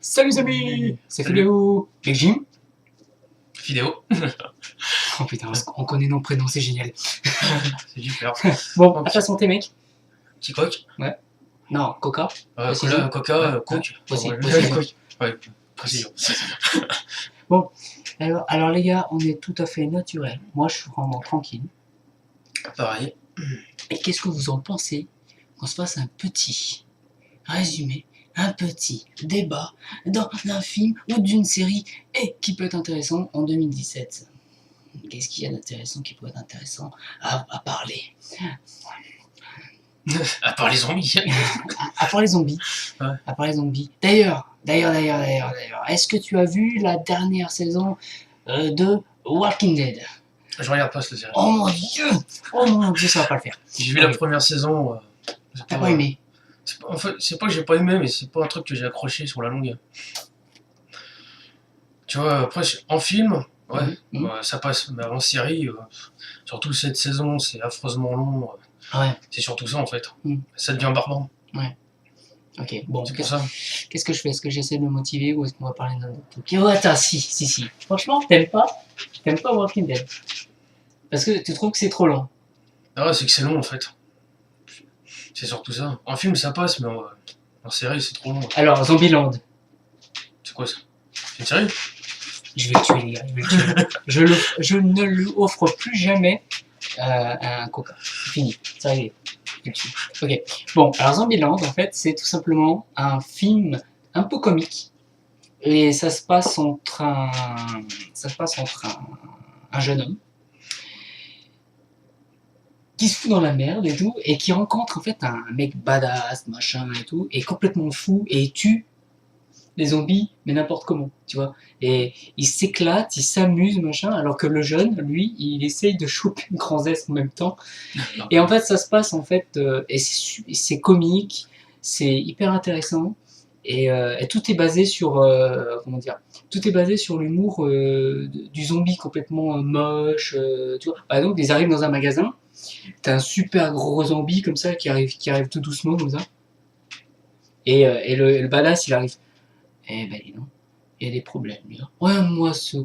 Salut les amis, c'est Fidéo et Jim. Fidéo. Oh putain, on connaît nos prénoms, c'est génial. C'est super. Bon, à ta santé mec. Petit coq. Ouais. Non, Coca. Coca, coq. Aussi, Coq. Ouais, précision. Bon, alors les gars, on est tout à fait naturel. Moi, je suis vraiment tranquille. Pareil. Et qu'est-ce que vous en pensez qu'on se fasse un petit résumé, un petit débat d'un film ou d'une série et qui peut être intéressant en 2017? Qu'est-ce qu'il y a d'intéressant qui pourrait être intéressant à parler? À part les zombies. À part les zombies. Ouais. À part les zombies. D'ailleurs, est-ce que tu as vu la dernière saison de Walking Dead? Je regarde pas cette série. Oh mon dieu, ça va pas le faire. J'ai vu la première saison. T'as pas aimé? En fait, c'est pas que j'ai pas aimé, mais c'est pas un truc que j'ai accroché sur la longue. Tu vois, après, en film, ouais, ça passe. Mais en série, surtout cette saison, c'est affreusement long. Ouais. C'est surtout ça en fait. Ça devient barbant. Ouais. Ok, bon. C'est pour ça. Qu'est-ce que je fais? Est-ce que j'essaie de me motiver ou est-ce qu'on va parler d'un autre truc? Oh, attends, si. Franchement, t'aimes pas Walking Dead? Parce que tu trouves que c'est trop long? Ah ouais, c'est que c'est long en fait. C'est surtout ça. En film, ça passe, mais en série, c'est trop long. Alors, Zombieland. C'est quoi ça? C'est une série? Je vais le tuer, les gars. Je ne lui offre plus jamais un Coca. C'est fini. C'est arrivé. Ok. Bon, alors Zombieland, en fait, c'est tout simplement un film un peu comique. Et ça se passe entre un jeune homme qui se fout dans la merde et tout, et qui rencontre en fait un mec badass, machin et tout, et complètement fou, et tue les zombies, mais n'importe comment, tu vois. Et il s'éclate, il s'amuse, machin, alors que le jeune, lui, il essaye de choper une gonzesse en même temps. Et en fait, ça se passe, en fait, et c'est comique, c'est hyper intéressant, et tout est basé sur, tout est basé sur l'humour du zombie complètement moche, tu vois. Par exemple, ils arrivent dans un magasin, t'as un super gros zombie comme ça qui arrive tout doucement comme ça, et le badass, il arrive. Eh ben dis donc, il y a des problèmes, lui. Regarde-moi ce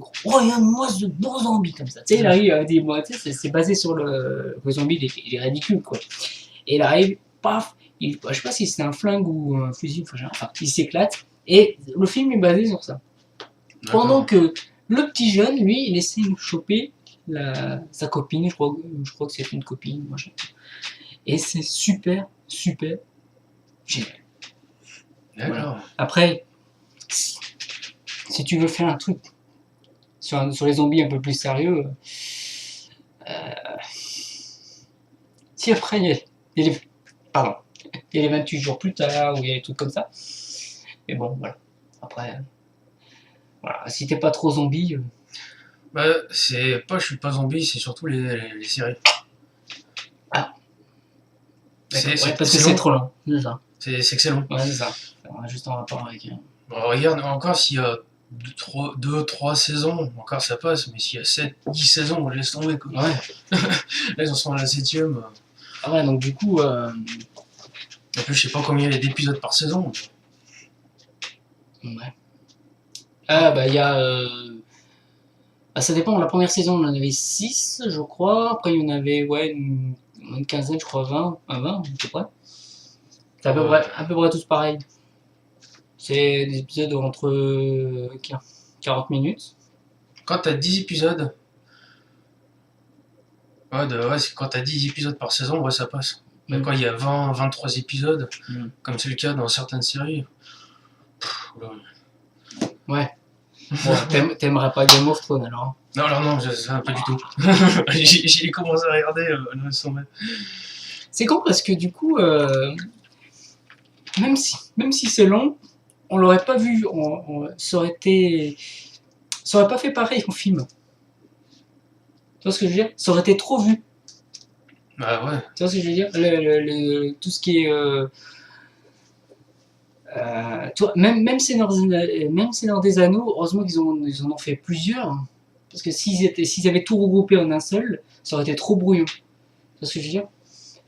bon zombie comme ça. Tu sais, il arrive, dis-moi, tu sais, c'est basé sur le zombie, il est ridicule, quoi. Et il arrive, paf, je sais pas si c'est un flingue ou un fusil, enfin, il s'éclate. Et le film est basé sur ça. Pendant que le petit jeune, lui, il essaie de choper sa copine, je crois que c'est une copine, machin. Et c'est super génial. D'accord. Voilà. Après, si tu veux faire un truc sur les zombies un peu plus sérieux, si après il y a les 28 jours plus tard, ou il y a des trucs comme ça, mais bon, voilà. Après, voilà, si t'es pas trop zombie... Bah, c'est pas je suis pas zombie, c'est surtout les séries. Ah. C'est parce que c'est trop long, c'est ça. C'est excellent. Ouais, c'est ça. On a juste en rapport avec... Bon, regarde, encore s'il y a 2-3 saisons, encore ça passe, mais s'il y a 7-10 saisons, on laisse tomber, quoi. Ouais. Là, ils en sont à la 7ème. Ah ouais, donc du coup... En plus, je sais pas combien il y a d'épisodes par saison. Ouais. Ah, bah, il y a... ça dépend, la première saison, on en avait 6, je crois. Après, il y en avait, une quinzaine, je crois, 20, à peu près. C'est à peu près tous pareil. C'est des épisodes entre 40 minutes. Quand t'as 10 épisodes... c'est quand t'as 10 épisodes par saison, ouais, ça passe. Mais quand il y a 20-23 épisodes, comme c'est le cas dans certaines séries... Ouais. Bon, t'aimerais pas Game of Thrones alors? Non, pas du tout. J'ai commencé à regarder le sommet. C'est con parce que du coup, même si c'est long, on l'aurait pas vu, ça aurait pas fait pareil en film. Tu vois ce que je veux dire? Ça aurait été trop vu. Bah ouais. Tu vois ce que je veux dire? Tout ce qui est... tu vois, même Seigneur des Anneaux, heureusement qu'ils en ont fait plusieurs. Parce que s'ils avaient tout regroupé en un seul, ça aurait été trop brouillon. Tu vois ce que je veux dire?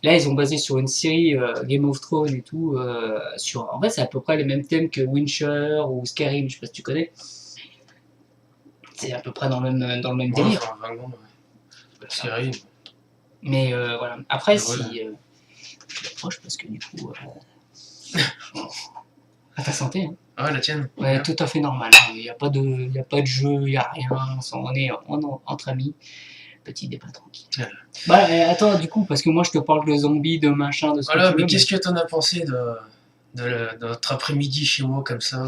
Là, ils ont basé sur une série Game of Thrones et tout. En fait, c'est à peu près les mêmes thèmes que Witcher ou Skyrim, je sais pas si tu connais. C'est à peu près dans le même délire. Enfin, vaguement, ouais. Série. Mais voilà. Après, Voilà. si. Je l'approche parce que du coup. À ta santé. Hein. Ah, la tienne. Ouais, tout à fait normal. Il n'y a pas de jeu, il n'y a rien. On est entre amis. Petit débat tranquille. Ouais. Bah, attends, du coup, parce que moi je te parle de zombies, de machin, de ce Voilà, que tu mais veux. qu'est-ce que t'en as pensé de notre après-midi chez moi, comme ça,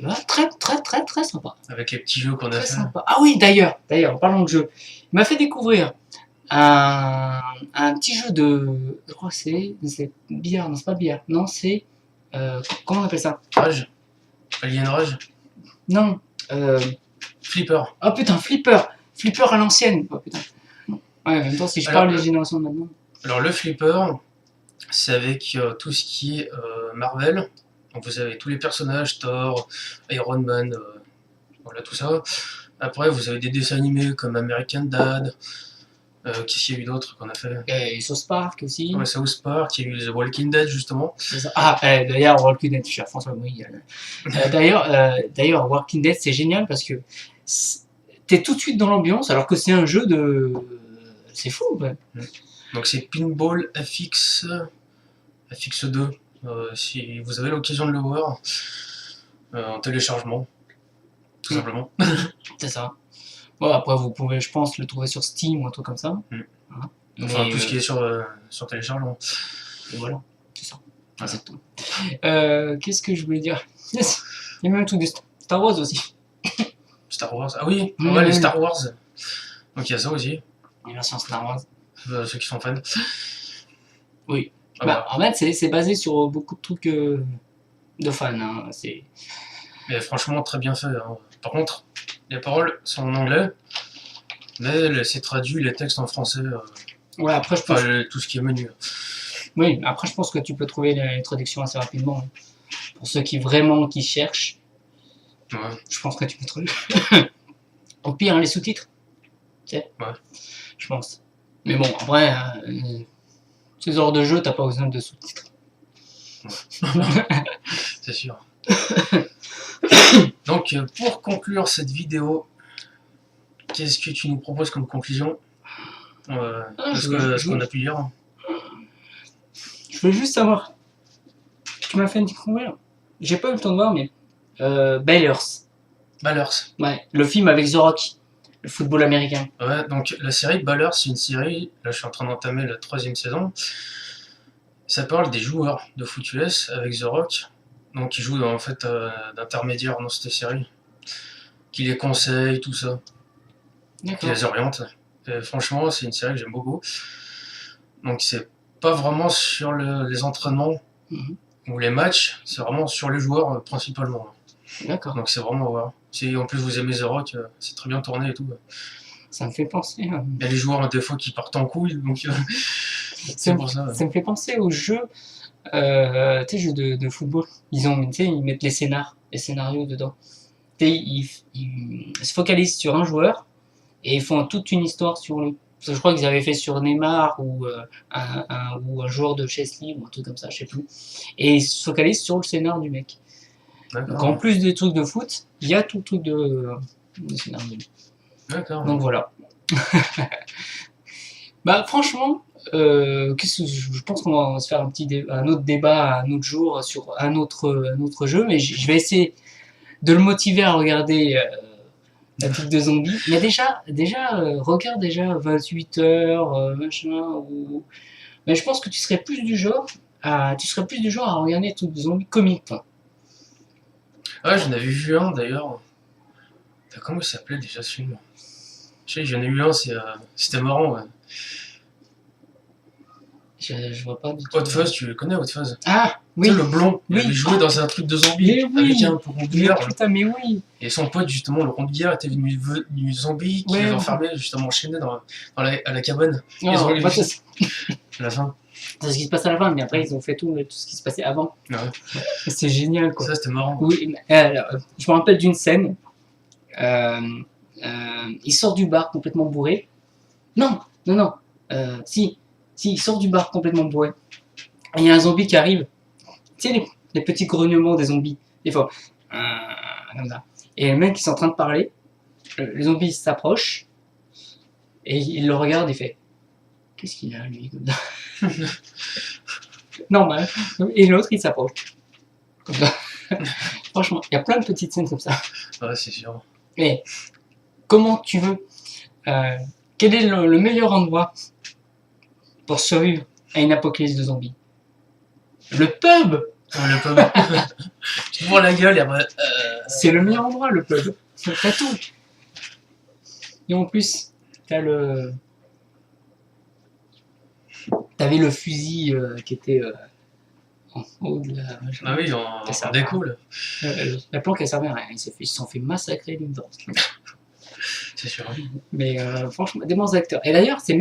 Bah, très, très, très, très sympa. avec les petits jeux qu'on a Très fait? sympa. Ah oui, d'ailleurs, parlons de jeu. Il m'a fait découvrir un petit jeu de. Je crois que c'est billard, non, c'est pas billard. Non, c'est. Comment on appelle ça? Rage? Alien Rage? Non. Flipper? Oh putain, Flipper! Flipper à l'ancienne! Oh putain. Ouais, en même temps, si je parle des générations de maintenant. Alors, le Flipper, c'est avec tout ce qui est Marvel. Donc, vous avez tous les personnages, Thor, Iron Man, voilà, tout ça. Après, vous avez des dessins animés comme American Dad. Qu'est-ce qu'il y a eu d'autre qu'on a fait? Et South Park aussi. Ouais, South Park, il y a eu The Walking Dead, justement. Ah, d'ailleurs, Walking Dead, cher François Mouille. D'ailleurs, Walking Dead, c'est génial parce que t'es tout de suite dans l'ambiance alors que c'est un jeu de. C'est fou, ouais. Donc, c'est Pinball FX2. Si vous avez l'occasion de le voir, en téléchargement, tout simplement. C'est ça. Bon, après, vous pouvez, je pense, le trouver sur Steam ou un truc comme ça. Enfin, Mais, tout ce qui est sur téléchargement. et voilà, c'est ça. Voilà. Exactement. Qu'est-ce que je voulais dire? Yes. Il y a même un truc de Star Wars aussi. Star Wars. Ah oui, Ouais, les Star Wars. Donc il y a ça aussi, Les versions Star Wars. ceux qui sont fans. Oui. Ah Bah, en fait, c'est basé sur beaucoup de trucs de fans. Hein. Mais franchement, très bien fait. Hein. Par contre, les paroles sont en anglais, mais c'est traduit les textes en français. Ouais, après, je pense... Tout ce qui est menu. Oui, après, je pense que tu peux trouver les traductions assez rapidement. Hein. Pour ceux qui cherchent, Ouais. je pense que tu peux trouver. Au pire, hein, les sous-titres. Tu sais Ouais. Je pense. Mais bon, après, ce genre de jeu, t'as pas besoin de sous-titres. C'est sûr. Donc, pour conclure cette vidéo, qu'est-ce que tu nous proposes comme conclusion de ce qu'on a pu dire? Je veux juste savoir. Tu m'as fait une découvrir. J'ai pas eu le temps de voir, mais. Ballers. Ballers. Ouais, le film avec The Rock. Le football américain. Ouais, donc la série Ballers, c'est une série. Là, je suis en train d'entamer la 3e saison. Ça parle des joueurs de foot US avec The Rock. Donc, ils jouent en fait d'intermédiaire dans cette série. Qui les conseille, tout ça. Qui D'accord. les oriente. Et franchement, c'est une série que j'aime beaucoup. Donc, c'est pas vraiment sur les entraînements ou les matchs, c'est vraiment sur les joueurs principalement. D'accord. Donc, c'est vraiment à voir. Si en plus vous aimez The Rock, c'est très bien tourné et tout. Ça me fait penser. Il y a les joueurs des fois qui partent en couille, donc c'est pour ça. Ça me fait penser aux jeux, tu sais, jeux de football. Ils mettent les scénarios dedans. Tu sais, ils se focalisent sur un joueur et ils font toute une histoire sur lui. Parce que je crois qu'ils avaient fait sur Neymar ou un joueur de Chelsea ou un truc comme ça, je sais plus. Et ils se focalisent sur le scénar du mec. Donc en plus des trucs de foot, il y a tout le truc de scénario. D'accord. Donc voilà. Bah franchement, je pense qu'on va se faire un autre débat un autre jour sur un autre jeu, mais je vais essayer de le motiver à regarder la truc de zombies. Mais déjà regarde déjà 28 heures, machin, mais je pense que tu serais plus du genre à regarder tout de zombies comiques, toi. Ah, j'en avais vu un d'ailleurs. Comment il s'appelait déjà ce film? Je sais, j'en ai eu un, c'était marrant. Ouais. Je vois pas du tout. Hot Fuzz, tu le connais, Hot Fuzz? Ah, oui. Tu sais, le blond, il Oui. avait joué dans un truc de zombie Mais oui. avec un poumon de bière. Putain, mais oui. Et son pote, justement, le rond de bière, était venu zombie qui les enfermait, justement, enchaîné à la cabane. Non, Ils ont eu pas ça. à la fin. C'est ce qui se passe à la fin, mais après ils ont fait tout ce qui se passait avant. Ouais. C'est génial, quoi. Ça, c'était marrant. Oui, alors, je me rappelle d'une scène. Il sort du bar complètement bourré. Non. Si. Si, il sort du bar complètement bourré. Et il y a un zombie qui arrive. Tu sais, les petits grognements des zombies. Des fois. Comme ça. Et le mec, ils sont en train de parler. Le zombie s'approche. Et il le regarde et fait. Qu'est-ce qu'il a, lui, comme ça? Normal. Et l'autre, il s'approche. Comme ça. Franchement, il y a plein de petites scènes comme ça. Ouais, c'est sûr. Mais comment tu veux quel est le meilleur endroit pour survivre à une apocalypse de zombies? Le pub! Le pub. Tu te vois la gueule et après. C'est le meilleur endroit, le pub. T'as tout. Et en plus, t'avais le fusil qui était en haut de la. Ah oui, on découle. La planque, elle servait à rien. Ils se sont fait massacrer d'une force. C'est sûr. Mais franchement, des bons acteurs. Et d'ailleurs, ce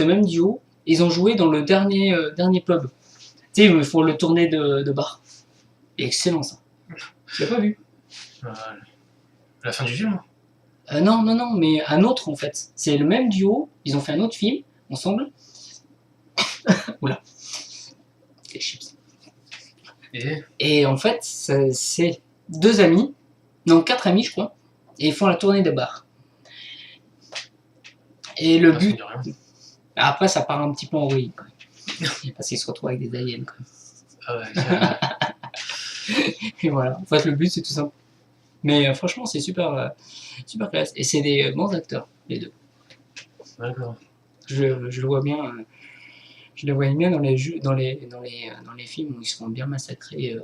même duo, ils ont joué dans le dernier pub. Tu sais, ils font le tournée de bar. Et excellent ça. Tu l'as pas vu? La fin du film? Non, mais un autre en fait. C'est le même duo, ils ont fait un autre film ensemble. Oula. Les chips. Et en fait, c'est 2 amis, non 4 amis je crois, et ils font la tournée des bars. Et le but. Après, ça part un petit peu en vrille. Parce qu'ils se retrouvent avec des aliens. Quoi. Ah ouais, et voilà. En fait, le but, c'est tout simple. Mais franchement, c'est super classe. Et c'est des bons acteurs, les deux. D'accord. Je le vois bien. Je le vois bien dans les films où ils se font bien massacrer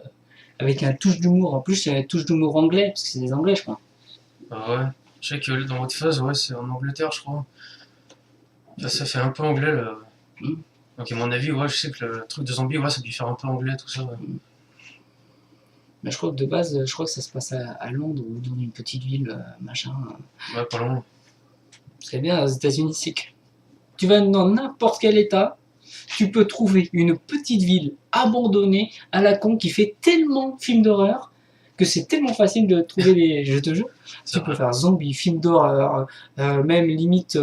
avec un touche d'humour. En plus, c'est une touche d'humour anglais, parce que c'est des anglais, je crois. Ah ouais. Je sais que dans votre phase, ouais, c'est en Angleterre, je crois. Ça fait un peu anglais, là. Donc à mon avis, ouais, je sais que le truc de zombie, ouais, ça a dû faire un peu anglais, tout ça. Ouais. Mais je crois que de base, je crois que ça se passe à Londres ou dans une petite ville, machin. Ouais, pas loin. Ce serait bien aux États-Unis, c'est que tu vas dans n'importe quel état, tu peux trouver une petite ville abandonnée à la con qui fait tellement film d'horreur que c'est tellement facile de trouver les. Je te jure, tu peux faire zombie, film d'horreur, même limite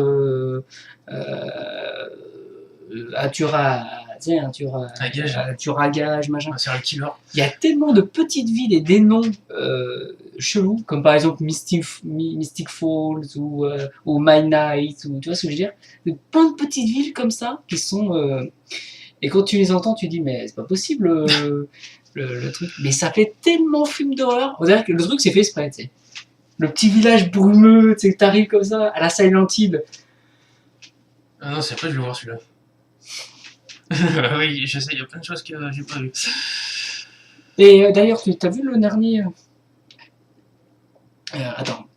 un tueur à gage, machin. C'est un killer. Il y a tellement de petites villes et des noms chelous, comme par exemple Mystic Falls ou My Night, ou tu vois ce que je veux dire? Plein de petites villes comme ça qui sont. Et quand tu les entends, tu dis, mais c'est pas possible le truc. Mais ça fait tellement film d'horreur. On dirait que le truc c'est fait exprès, tu sais. Le petit village brumeux, tu sais, que t'arrives comme ça, à la Silent Hill. Ah non, c'est après, je vais le voir celui-là. Oui, je sais, il y a plein de choses que j'ai pas vues. Et d'ailleurs, tu as vu le dernier. Attends.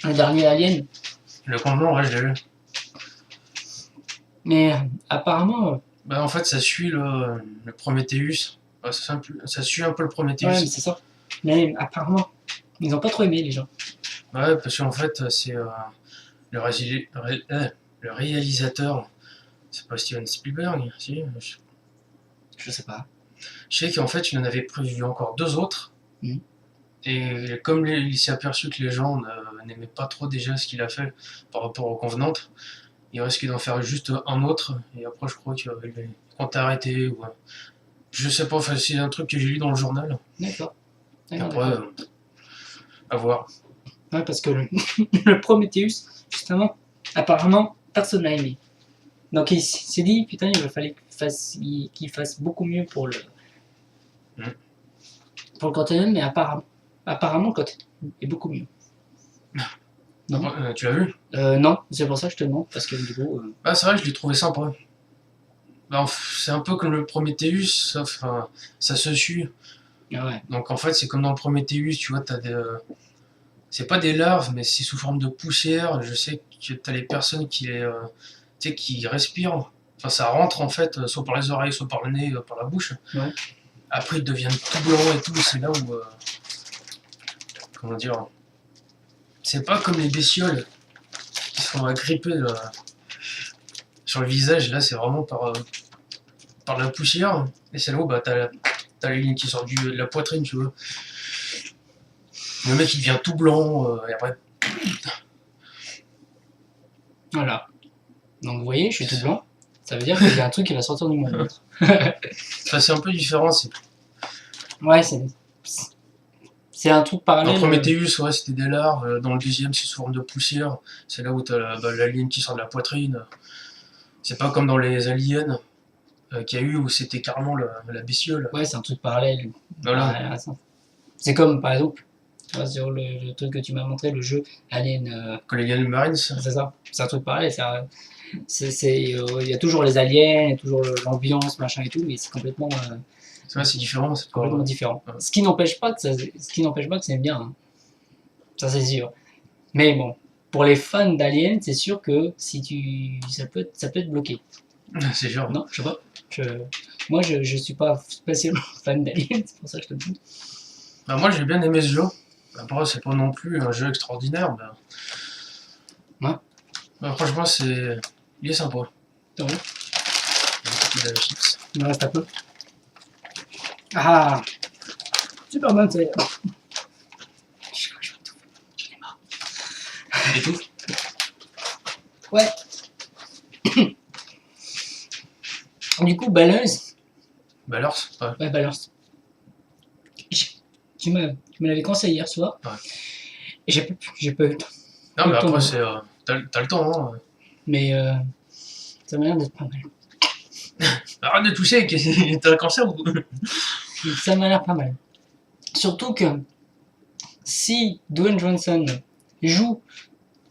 Le dernier Alien. Le Convenant, ouais, je l'ai vu. Mais apparemment. Bah, en fait, ça suit le Prometheus. Ouais, ça suit un peu le Prometheus. Ouais, mais c'est ça. Mais apparemment, ils ont pas trop aimé les gens. Ouais, parce qu'en fait, c'est le réalisateur. C'est pas Steven Spielberg, si? Je sais pas. Je sais qu'en fait, il en avait prévu encore 2 autres. Et comme il s'est aperçu que les gens n'aimaient pas trop déjà ce qu'il a fait par rapport aux Convenantes, il risque d'en faire juste un autre. Et après, je crois qu'il va quand t'as arrêté. Ou, je sais pas, enfin, c'est un truc que j'ai lu dans le journal. D'accord. Après, à voir. Ouais, parce que le Prometheus, justement, apparemment, personne n'a aimé. Donc il s'est dit, putain, il fallait qu'il fasse beaucoup mieux pour le Continent, mais apparemment, le Continent est beaucoup mieux. Non. Tu l'as vu? Non, c'est pour ça que je te demande, parce que du coup... Ah, c'est vrai, je l'ai trouvé sympa. Bah, c'est un peu comme le Prometheus, sauf ça se suit. Ah ouais. Donc en fait, c'est comme dans le Prometheus, tu vois, t'as des... c'est pas des larves, mais c'est sous forme de poussière. Je sais que t'as les personnes qui respirent. Enfin, ça rentre en fait, soit par les oreilles, soit par le nez, par la bouche. Ouais. Après, ils deviennent tout blancs et tout. C'est là où... comment dire... C'est pas comme les bestioles qui sont agrippées sur le visage. Là, c'est vraiment par la poussière. Et c'est là où bah, t'as les lignes qui sortent de la poitrine, tu vois. Le mec, il devient tout blanc. Et après... Voilà. Donc vous voyez, je suis tout blanc. Ça veut dire qu'il y a un truc qui va sortir du mon ventre. Enfin, c'est un peu différent. Ouais, c'est un truc Dans parallèle. Prometheus, ouais, c'était des larves. Dans le deuxième, c'est sous forme de poussière. C'est là où t'as l'alien qui sort de la poitrine. C'est pas comme dans les aliens qu'il y a eu où c'était carrément la bestiole. Ouais, c'est un truc parallèle. Voilà. Ouais, c'est comme par exemple, tu vois, sur le truc que tu m'as montré, le jeu Alien. Colonial Marines. C'est ça. C'est un truc pareil. Il y a toujours les aliens, il y a toujours l'ambiance, machin et tout, mais c'est complètement, C'est différent. C'est pas... complètement différent. Ouais. Ce qui n'empêche pas que c'est bien. Hein. Ça, c'est sûr. Mais bon, pour les fans d'Alien, c'est sûr que ça peut être bloqué. C'est genre. Non, je sais pas. Moi, je suis pas spécialement fan d'Alien, c'est pour ça que je te le dis. Bah, moi, j'ai bien aimé ce jeu. Après, c'est pas non plus un jeu extraordinaire. Ouais. Bah, franchement, il est sympa. C'est vrai. Il y a de la chips. Il me reste un peu. Ah, super bonne, ça y est. Et tout. Ouais. Du coup, Balance. Balance. Ouais. Ouais, Balance. Tu me l'avais conseillé hier soir. Ouais. Et j'ai pas eu le temps. Non, Le mais temps, après, ouais. t'as le temps, hein. Mais ça m'a l'air d'être pas mal. Arrête de toucher, t'as un cancer ou... Ça m'a l'air pas mal. Surtout que si Dwayne Johnson joue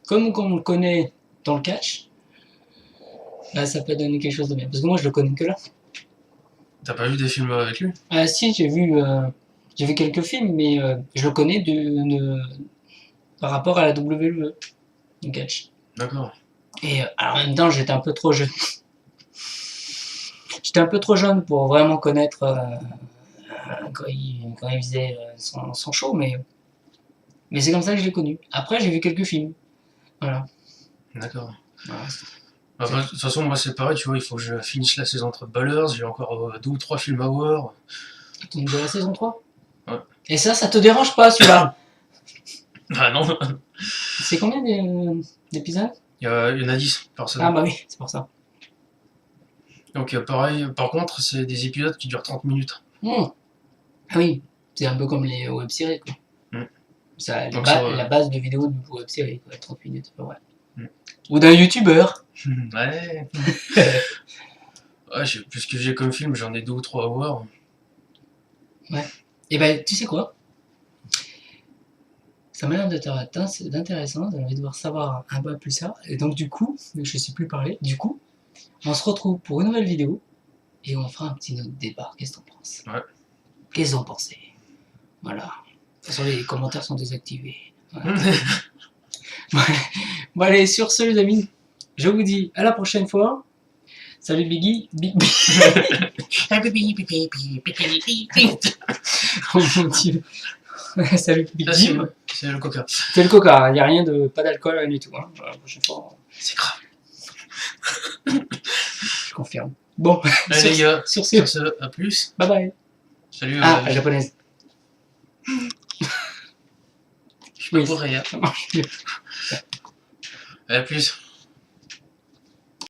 comme on le connaît dans le catch, là, ça peut donner quelque chose de bien. Parce que moi, je le connais que là. T'as pas vu des films avec lui? Ah si, j'ai vu quelques films, mais je le connais par rapport à la WWE, le catch. D'accord. Et alors, en même temps, j'étais un peu trop jeune. J'étais un peu trop jeune pour vraiment connaître quand il faisait son show, mais c'est comme ça que je l'ai connu. Après, j'ai vu quelques films. Voilà. D'accord. Voilà. Bah, de toute façon, moi, c'est pareil, tu vois, il faut que je finisse la saison 3 de Ballers. J'ai encore 2 ou 3 films à voir. Tu me dis la saison 3 ? Ouais. Et ça te dérange pas, celui-là ? Ah non. C'est combien d'épisodes ? Il y en a 10 par saison. Ah bah oui, c'est pour ça. Donc pareil, par contre, c'est des épisodes qui durent 30 minutes. Ah oui, c'est un peu comme les web-séries, quoi. Ça, Donc la base de vidéo d'une web-série, quoi, 30 minutes, ouais. Ou d'un youtubeur. Ouais. Ouais, je sais plus ce que j'ai comme film, j'en ai 2 ou 3 à voir. Ouais. Et ben, tu sais quoi ? Ça m'a l'air d'intéressant, j'ai envie de savoir un peu plus ça. Et donc, du coup, je sais plus parler. Du coup, on se retrouve pour une nouvelle vidéo et on fera un petit débat. Qu'est-ce que t'en penses ? Ouais. Qu'est-ce que vous en pensez ? Voilà. De toute façon, les commentaires sont désactivés. Voilà. Bon, allez, sur ce, les amis, je vous dis à la prochaine fois. Salut Biggie. Oh mon dieu. Salut Biggie. C'est le coca. C'est le coca, il n'y a rien de. Pas d'alcool, rien du tout. Hein. La prochaine fois. C'est grave. Je confirme. Bon, allez les gars, sur ce, à plus. bye bye. Salut. Ah, japonaise. Je suis pas pour rien. Ça marche mieux. À plus.